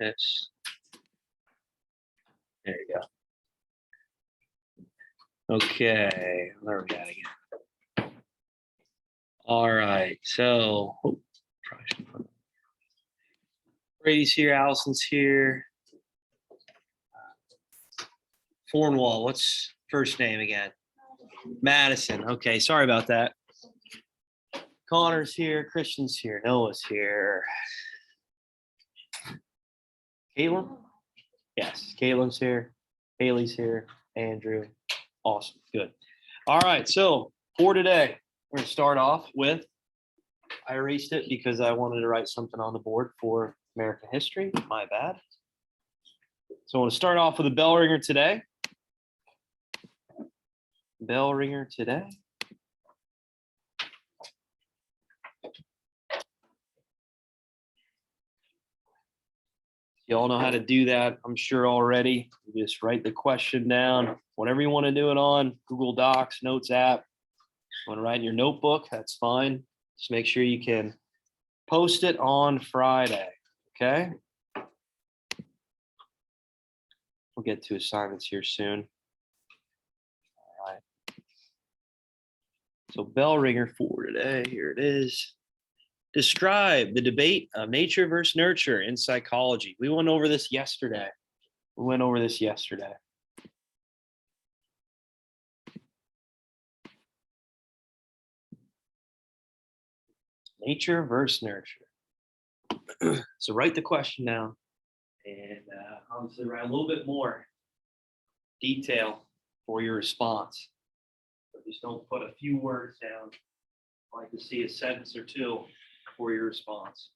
Yes. There you go. Okay, where are we at again? All right, so Brady's here, Allison's here. Cornwall, what's first name again? Madison. Okay, sorry about that. Connor's here, Christian's here, Noah's here. Caitlin? Yes, Caitlin's here. Haley's here. Andrew. Awesome. Good. All right. So for today, we're going to start off with, I erased it because I wanted to write something on the board for American history. My bad. So I want to start off with a Bellringer today. Bellringer today. You all know how to do that, I'm sure already. You just write the question down, whatever you want to do it on, Google Docs, Notes app. You want to write in your notebook, that's fine. Just make sure you can post it on Friday, okay? We'll get to assignments here soon. All right. So Bellringer for today, here it is. Describe the debate of nature versus nurture in psychology. We went over this yesterday. Nature versus nurture. So write the question down and obviously write a little bit more detail for your response. But just don't put a few words down. I like to see a sentence or two for your response.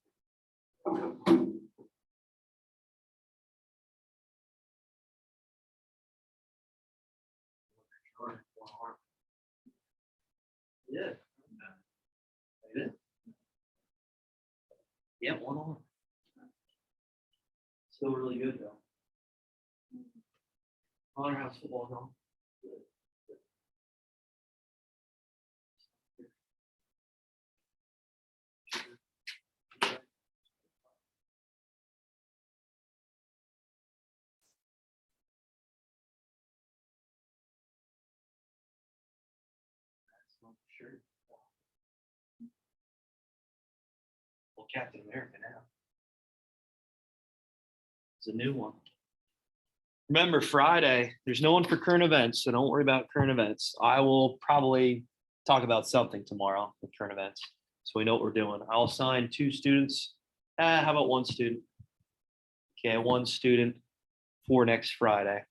Yeah. Yeah, one on. Still really good though. Connor, how's football going? Sure. Well, Captain America now. It's a new one. Remember, Friday, there's no one for current events, so don't worry about current events. I will probably talk about something tomorrow with current events, so we know what we're doing. I'll assign 2 students. How about 1 student? Okay, 1 student for next Friday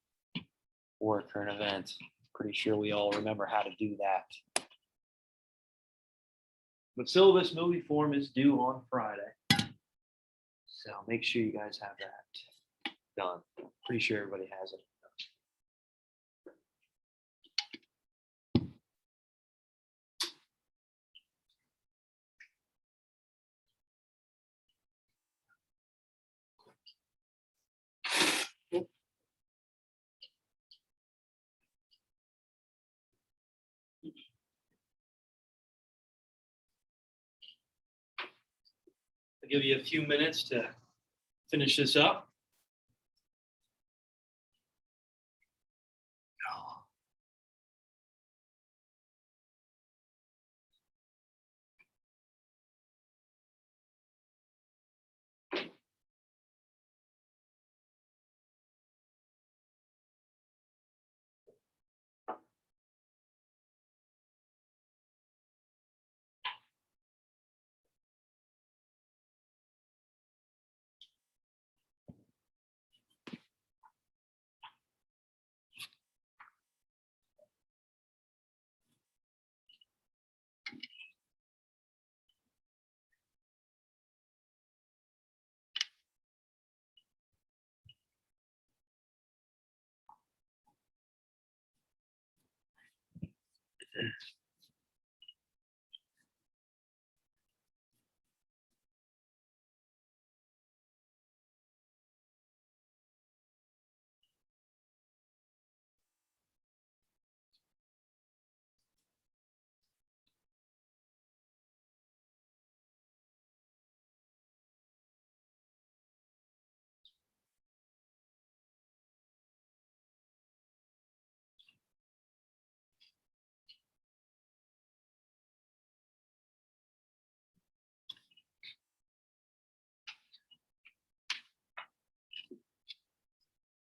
for current events. Pretty sure we all remember how to do that. But syllabus movie form is due on Friday. So make sure you guys have that done. Pretty sure everybody has it. I'll give you a few minutes to finish this up.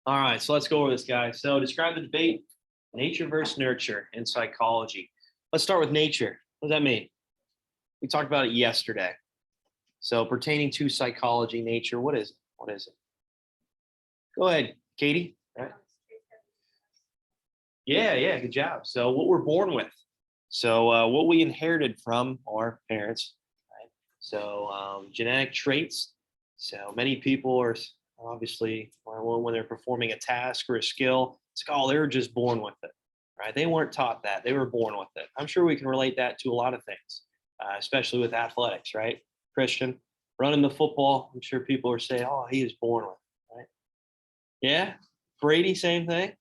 All right, so let's go over this, guys. So describe the debate, nature versus nurture in psychology. Let's start with nature. What does that mean? We talked about it yesterday. So pertaining to psychology, nature, what is it? What is it? Go ahead, Katie. All right. Yeah, good job. So what we're born with. So what we inherited from our parents, right? So genetic traits. So many people are obviously when they're performing a task or a skill, it's like, oh, they were just born with it, right? They weren't taught that; they were born with it. I'm sure we can relate that to a lot of things, especially with athletics, right? Christian running the football. I'm sure people are saying, oh, he was born with it, right? Yeah, Brady, same thing.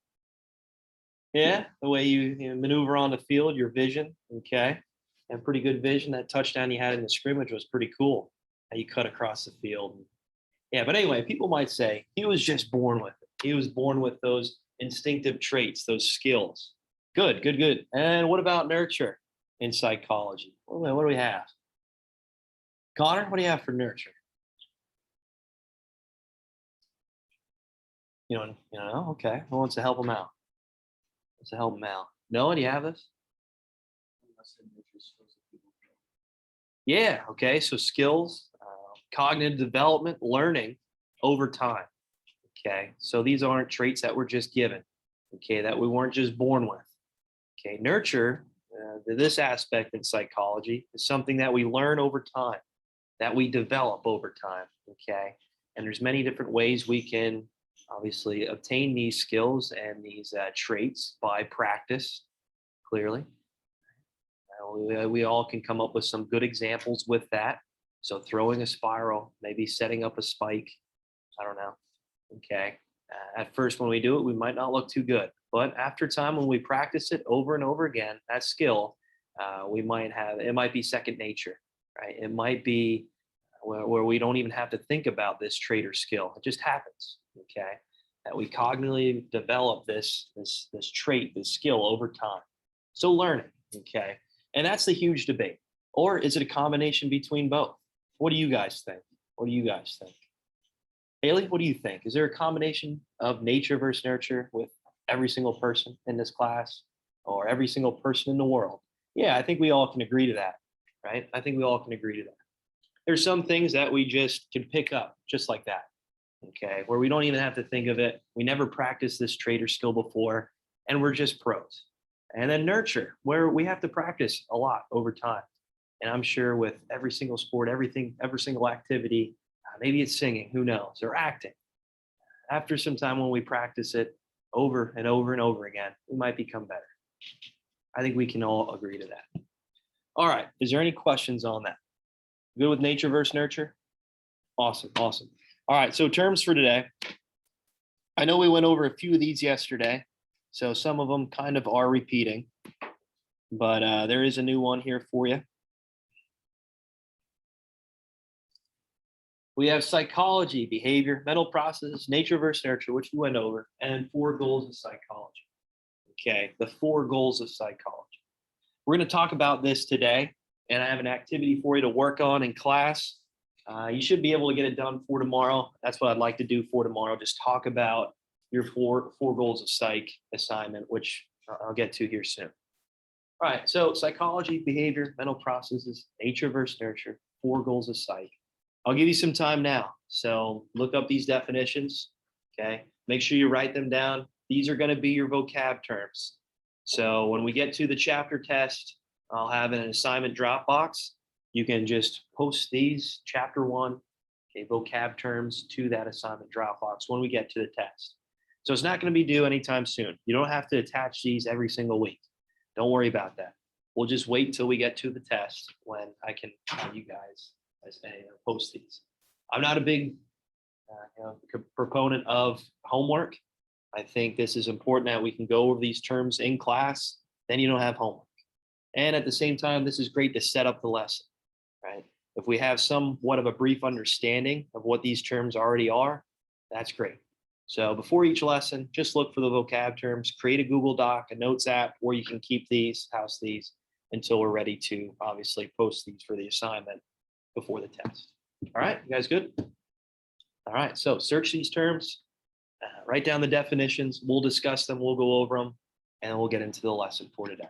Yeah, the way you maneuver on the field, your vision, okay, and pretty good vision. That touchdown you had in the scrimmage was pretty cool. How you cut across the field. Yeah, but anyway, people might say he was just born with it. He was born with those instinctive traits, those skills. Good, good, good. And what about nurture in psychology? What do we have? Connor, what do you have for nurture? Okay. Who wants to help him out? Wants to help him out? Noah, do you have this? Yeah. Okay. So skills, cognitive development, learning over time. Okay. So these aren't traits that were just given. Okay. That we weren't just born with. Okay. Nurture, this aspect in psychology is something that we learn over time, that we develop over time. Okay. And there's many different ways we can obviously obtain these skills and these traits by practice, clearly. We all can come up with some good examples with that. So throwing a spiral, maybe setting up a spike. I don't know. Okay. At first, when we do it, we might not look too good. But after time, when we practice it over and over again, that skill, we might have, it might be second nature, right? It might be where we don't even have to think about this trait or skill. It just happens. Okay. That we cognitively develop this trait, this skill over time. So learning. Okay. And that's the huge debate. Or is it a combination between both? What do you guys think? What do you guys think? Haley, what do you think? Is there a combination of nature versus nurture with every single person in this class or every single person in the world? Yeah, I think we all can agree to that, right? I think we all can agree to that. There's some things that we just can pick up just like that, okay, where we don't even have to think of it. We never practiced this trait or skill before, and we're just pros. And then nurture, where we have to practice a lot over time. And I'm sure with every single sport, everything, every single activity, maybe it's singing, who knows, or acting. After some time when we practice it over and over and over again, we might become better. I think we can all agree to that. All right. Is there any questions on that? Good with nature versus nurture? Awesome. Awesome. All right. So terms for today. I know we went over a few of these yesterday. So some of them kind of are repeating, but there is a new one here for you. We have psychology, behavior, mental processes, nature versus nurture, which we went over, and 4 goals of psychology. Okay, the 4 goals of psychology. We're going to talk about this today, and I have an activity for you to work on in class. You should be able to get it done for tomorrow. That's what I'd like to do for tomorrow. Just talk about your four goals of psych assignment, which I'll get to here soon. All right, so psychology, behavior, mental processes, nature versus nurture, 4 goals of psych. I'll give you some time now. So look up these definitions, okay? Make sure you write them down. These are going to be your vocab terms. So when we get to the chapter test, I'll have an assignment Dropbox. You can just post these, chapter 1, okay, vocab terms to that assignment Dropbox when we get to the test. So it's not going to be due anytime soon. You don't have to attach these every single week. Don't worry about that. We'll just wait until we get to the test when I can tell you guys as post these. I'm not a big proponent of homework. I think this is important that we can go over these terms in class. Then you don't have homework. And at the same time, this is great to set up the lesson, right? If we have somewhat of a brief understanding of what these terms already are, that's great. So before each lesson, just look for the vocab terms, create a Google Doc, a notes app, or you can keep these, house these, until we're ready to obviously post these for the assignment before the test. All right, you guys good? All right, so search these terms, Write down the definitions. We'll discuss them. We'll go over them, and we'll get into the lesson for today.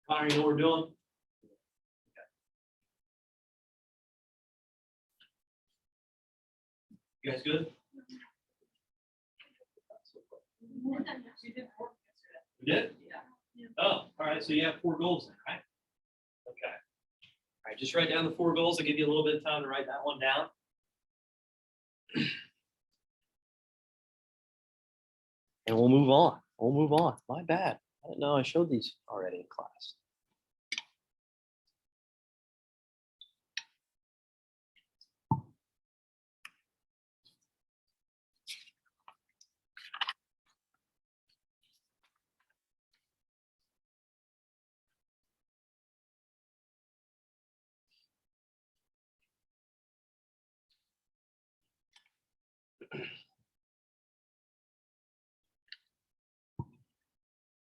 Connor, you know what we're doing? You guys good? We did? Yeah. Oh, all right. So you have 4 goals then, right? Okay. All right. Just write down the 4 goals. I'll give you a little bit of time to write that one down. And we'll move on. We'll move on. My bad. I didn't know I showed these already in class.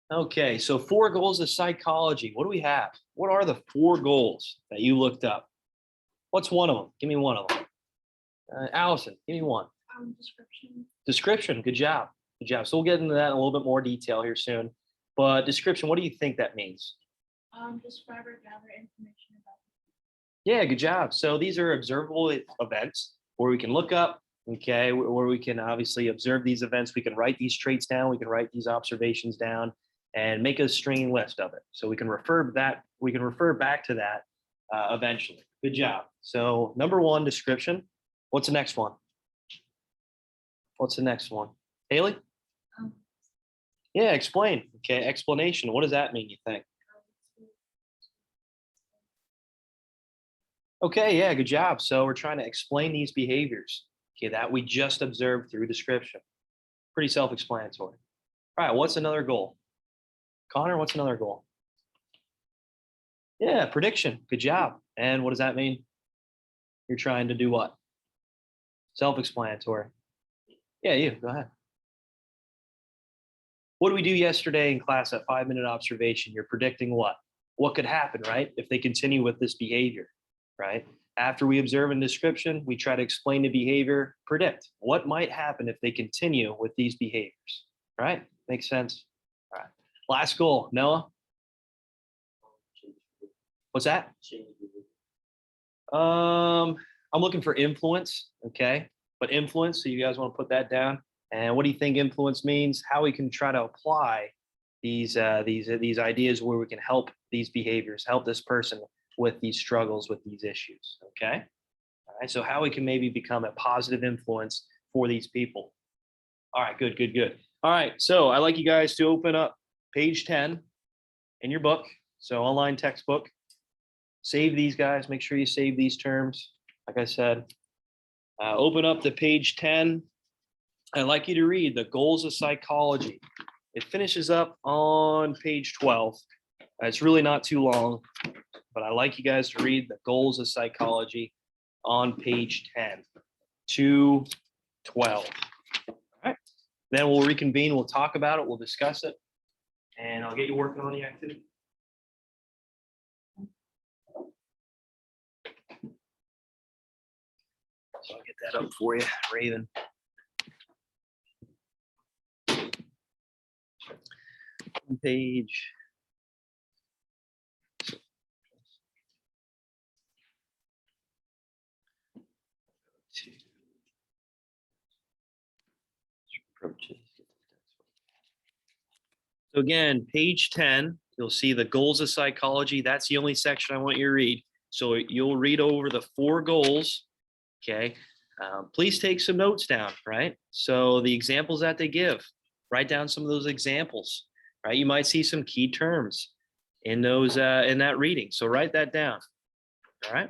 Okay, so 4 goals of psychology. What do we have? What are the 4 goals that you looked up? What's one of them? Give me one of them. Allison, give me one. Description. Description. Good job. Good job. So we'll get into that in a little bit more detail here soon. But description, what do you think that means? Describe or gather information about. Yeah, good job. So these are observable events where we can look up, okay, where we can obviously observe these events. We can write these traits down. We can write these observations down and make a string list of it. So we can refer back to that eventually. Good job. So number 1, description. What's the next one? What's the next one? Haley? Yeah, explain. Okay, explanation. What does that mean, you think? Okay, yeah, good job. So we're trying to explain these behaviors, okay, that we just observed through description. Pretty self-explanatory. All right, what's another goal? Connor, what's another goal? Yeah, prediction. Good job. And what does that mean? You're trying to do what? Self-explanatory. Yeah, you, go ahead. What did we do yesterday in class at 5-minute observation? You're predicting what? What could happen, right? If they continue with this behavior, right? After we observe in description, we try to explain the behavior, predict what might happen if they continue with these behaviors, right? Makes sense? All right. Last goal, Noah. What's that? I'm looking for influence, okay? But influence, so you guys want to put that down? And what do you think influence means? How we can try to apply these ideas where we can help these behaviors, help this person with these struggles, with these issues, okay? All right, so how we can maybe become a positive influence for these people. All right, good, good, good. All right, so I'd like you guys to open up page 10 in your book, so online textbook. Save these guys, make sure you save these terms. Like I said, open up to page 10. I'd like you to read The Goals of Psychology. It finishes up on page 12. It's really not too long, but I like you guys to read The Goals of Psychology on page 10 to 12. All right. Then we'll reconvene. We'll talk about it. We'll discuss it. And I'll get you working on the activity. So I'll get that up for you, Raven. Page. So again, page 10, you'll see the goals of psychology. That's the only section I want you to read. So you'll read over the 4 goals, okay? Please take some notes down, right? So the examples that they give, write down some of those examples, right? You might see some key terms in those in that reading. So write that down, all right?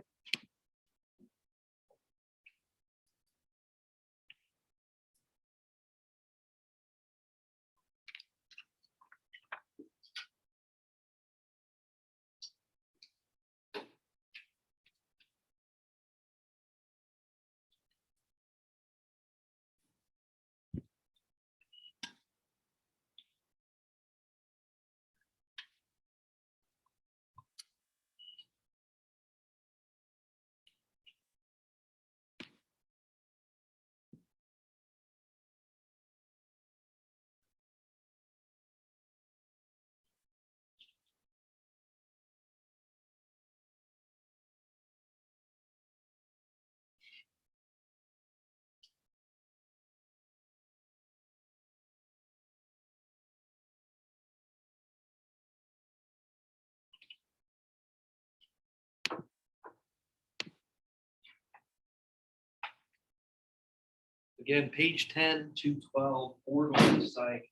Again, page 10 to 12, 4 goals of psych.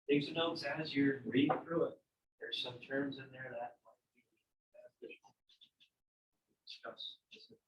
Take some notes as you're reading through it. There's some terms in there that might be beneficial. Discuss this information.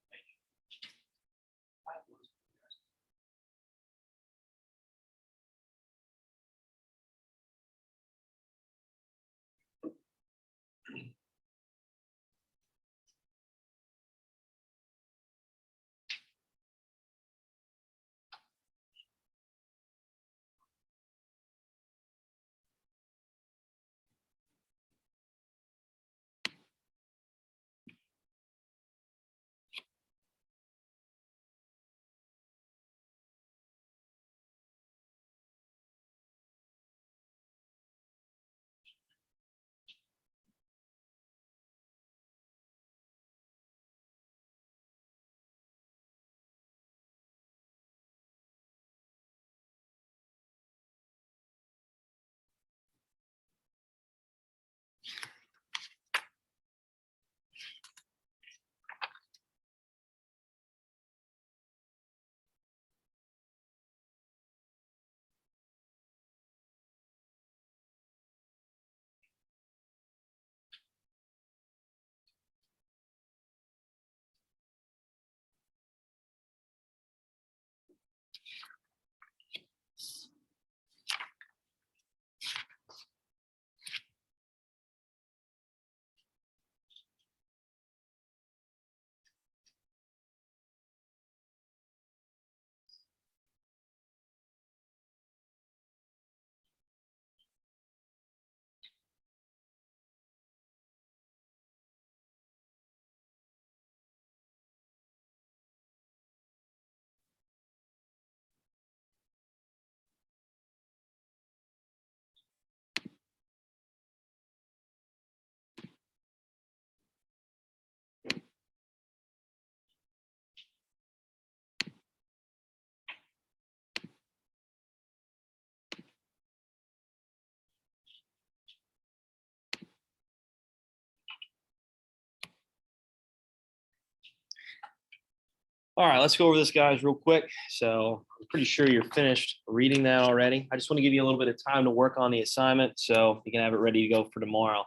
All right, let's go over this, guys, real quick. So I'm pretty sure you're finished reading that already. I just want to give you a little bit of time to work on the assignment so you can have it ready to go for tomorrow.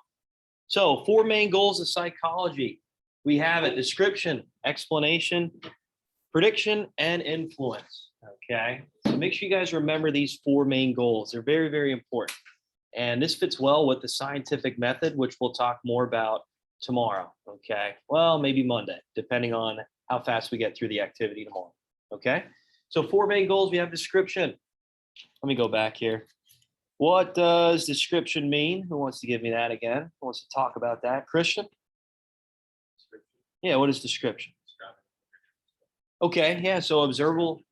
So 4 main goals of psychology. We have a description, explanation, prediction, and influence. Okay, so make sure you guys remember these 4 main goals. They're very, very important. And this fits well with the scientific method, which we'll talk more about tomorrow. Okay, well, maybe Monday, depending on how fast we get through the activity tomorrow. Okay, so 4 main goals. We have description. Let me go back here. What does description mean? Who wants to give me that again? Who wants to talk about that? Christian? Yeah, what is description? Okay, yeah, so observable.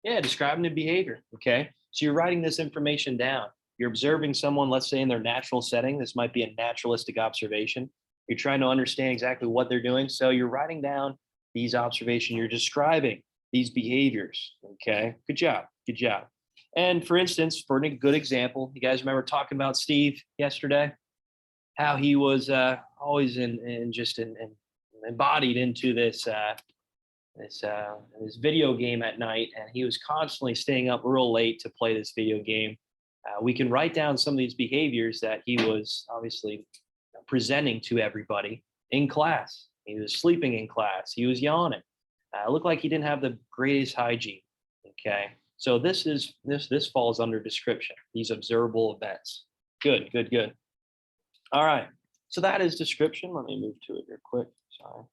Yeah, describing the behavior. Okay, so you're writing this information down. You're observing someone, let's say in their natural setting. This might be a naturalistic observation. You're trying to understand exactly what they're doing. So you're writing down these observations. You're describing these behaviors. Okay, good job. Good job. And for instance, for a good example, you guys remember talking about Steve yesterday, how he was always in embodied into this video game at night, and he was constantly staying up real late to play this video game. We can write down some of these behaviors that he was obviously presenting to everybody in class. He was sleeping in class. He was yawning. It looked like he didn't have the greatest hygiene. Okay, so this falls under description. These observable events. Good, good, good. All right. So that is description. Let me move to it real quick. Sorry.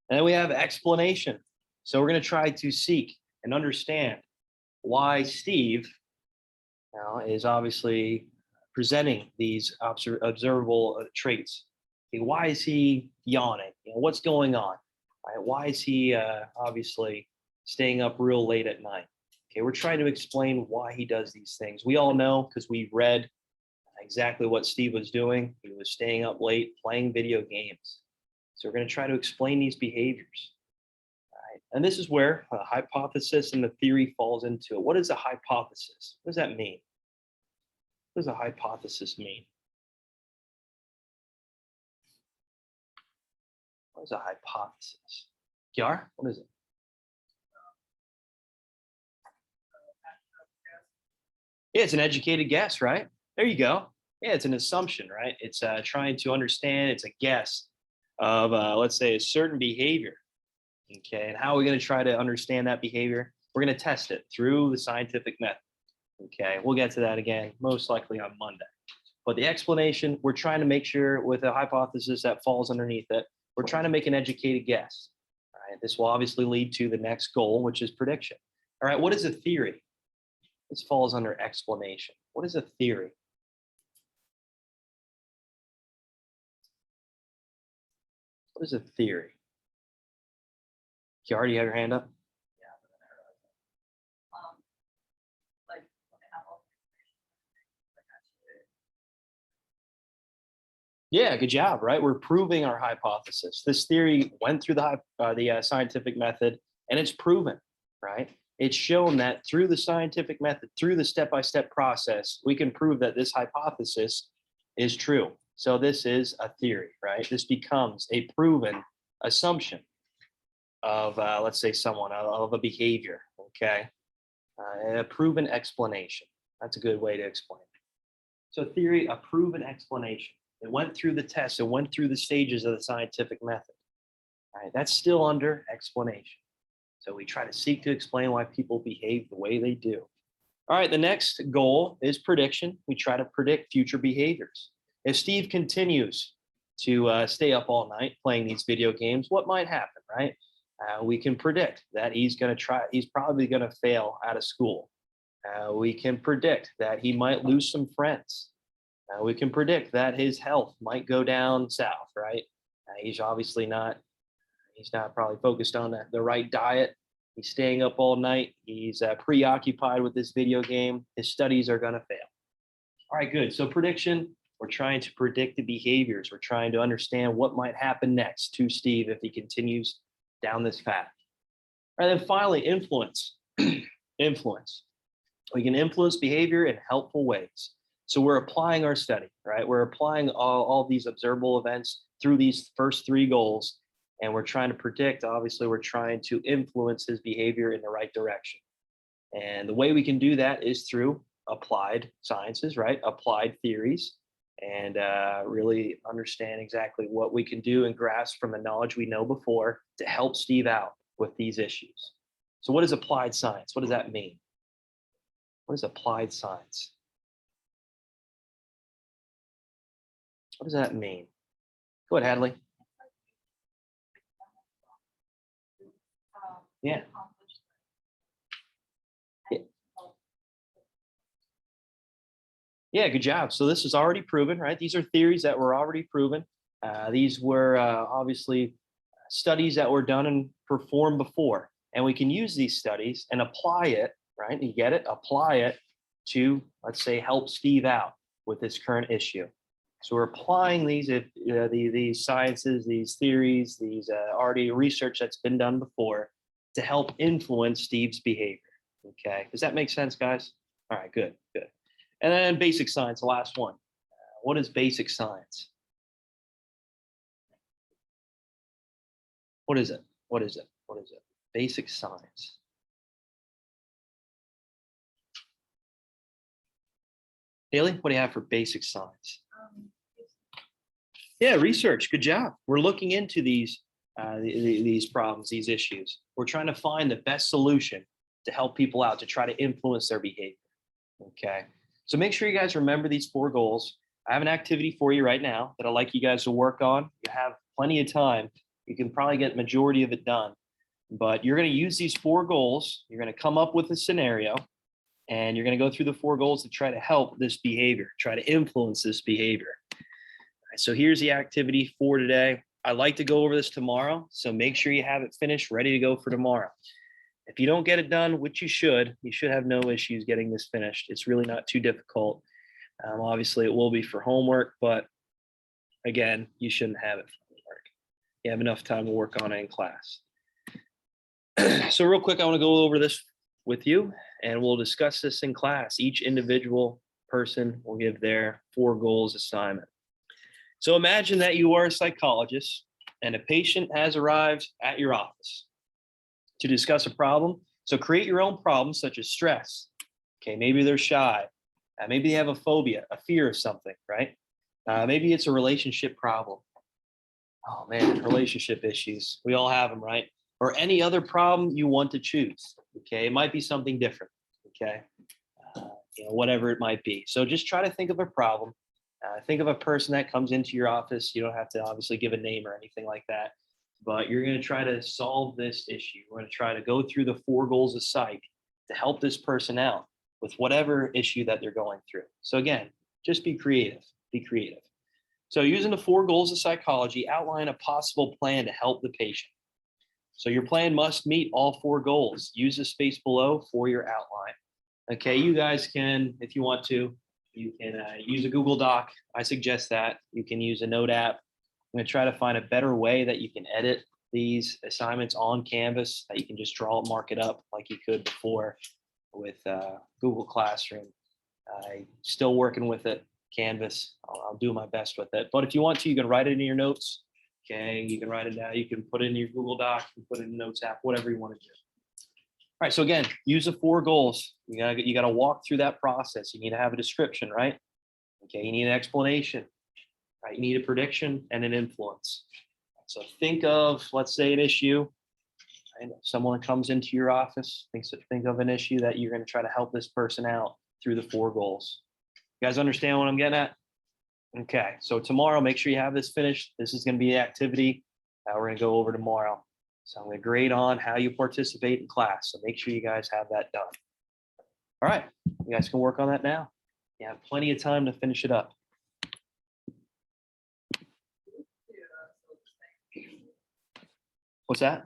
And then we have explanation. So we're going to try to seek and understand why Steve is obviously presenting these observable traits. Okay, why is he yawning? What's going on? Right? Why is he obviously staying up real late at night? Okay, we're trying to explain why he does these things. We all know because we've read exactly what Steve was doing. He was staying up late playing video games. So we're going to try to explain these behaviors. Right? And this is where a hypothesis and the theory falls into it. What is a hypothesis? What does that mean? What does a hypothesis mean? What is a hypothesis? Kiara, what is it? Yeah, it's an educated guess, right? There you go. Yeah, it's an assumption, right? It's trying to understand, it's a guess of, let's say, a certain behavior. Okay, and how are we going to try to understand that behavior? We're going to test it through the scientific method. Okay, we'll get to that again, most likely on Monday. But the explanation, we're trying to make sure with a hypothesis that falls underneath it, we're trying to make an educated guess. All right, this will obviously lead to the next goal, which is prediction. All right, what is a theory? This falls under explanation. What is a theory? What is a theory? You already have your hand up? um, like when I have all the information, like actually, Yeah, good job, right? We're proving our hypothesis. This theory went through the scientific method, and it's proven, right? It's shown that through the scientific method, through the step-by-step process, we can prove that this hypothesis is true. So this is a theory, right? This becomes a proven assumption of, let's say, someone of a behavior, okay? A proven explanation. That's a good way to explain it. So theory, a proven explanation. It went through the test. It went through the stages of the scientific method. All right, that's still under explanation. So we try to seek to explain why people behave the way they do. All right, the next goal is prediction. We try to predict future behaviors. If Steve continues to stay up all night playing these video games, what might happen, right? We can predict that he's probably going to fail out of school. We can predict that he might lose some friends. We can predict that his health might go down south, right? He's obviously not, he's not probably focused on the right diet. He's staying up all night. He's preoccupied with this video game. His studies are going to fail. All right, good. So prediction, we're trying to predict the behaviors. We're trying to understand what might happen next to Steve if he continues down this path. And then finally, influence. Influence. We can influence behavior in helpful ways. So we're applying our study, right? We're applying all these observable events through these first three goals, and we're trying to predict, obviously, we're trying to influence his behavior in the right direction. And the way we can do that is through applied sciences, right? Applied theories, and really understand exactly what we can do and grasp from the knowledge we know before to help Steve out with these issues. So what is applied science? What does that mean? What is applied science? What does that mean? Go ahead, Hadley. Yeah. Yeah, good job. So this is already proven, right? These are theories that were already proven. These were obviously studies that were done and performed before. And we can use these studies and apply it, right? You get it? Apply it to, let's say, help Steve out with this current issue. So we're applying these sciences, these theories, these already research that's been done before to help influence Steve's behavior. Okay, does that make sense, guys? All right, good, good. And then basic science, the last one. What is basic science? What is it? What is it? What is it? Basic science. Haley, what do you have for basic science? Yeah, research. Good job. We're looking into these problems, these issues. We're trying to find the best solution to help people out, to try to influence their behavior. Okay. So make sure you guys remember these 4 goals. I have an activity for you right now that I'd like you guys to work on. You have plenty of time. You can probably get majority of it done. But you're going to use these 4 goals. You're going to come up with a scenario, and you're going to go through the 4 goals to try to help this behavior, try to influence this behavior. So here's the activity for today. I'd like to go over this tomorrow, so make sure you have it finished, ready to go for tomorrow. If you don't get it done, which you should have no issues getting this finished. It's really not too difficult. Obviously, it will be for homework, but again, you shouldn't have it for homework. You have enough time to work on it in class. So real quick, I want to go over this with you, and we'll discuss this in class. Each individual person will give their 4 goals assignment. So imagine that you are a psychologist and a patient has arrived at your office to discuss a problem. So create your own problems such as stress. Okay, maybe they're shy. Maybe they have a phobia, a fear of something, right? Maybe it's a relationship problem. Oh man, relationship issues. We all have them, right? Or any other problem you want to choose. Okay, it might be something different. Okay, whatever it might be. So just try to think of a problem. Think of a person that comes into your office. You don't have to obviously give a name or anything like that, but you're going to try to solve this issue. We're going to try to go through the 4 goals of psych to help this person out with whatever issue that they're going through. So again, just be creative. Be creative. So using the 4 goals of psychology, outline a possible plan to help the patient. So your plan must meet all 4 goals. Use the space below for your outline. Okay, you guys can, if you want to, you can use a Google Doc. I suggest that. You can use a note app. I'm going to try to find a better way that you can edit these assignments on Canvas, that you can just draw it, mark it up like you could before with Google Classroom. I'm still working with it, Canvas. I'll do my best with it. But if you want to, you can write it in your notes. Okay, you can write it down. You can put it in your Google Doc, you can put it in the Notes app, whatever you want to do. All right, so again, use the 4 goals. You gotta walk through that process. You need to have a description, right? Okay, you need an explanation, right? You need a prediction and an influence. So think of, let's say, an issue. Right? Someone comes into your office, think of an issue that you're going to try to help this person out through the 4 goals. You guys understand what I'm getting at? Okay, so tomorrow, make sure you have this finished. This is going to be the activity that we're going to go over tomorrow. So I'm going to grade on how you participate in class. So make sure you guys have that done. All right, you guys can work on that now. You have plenty of time to finish it up. What's that?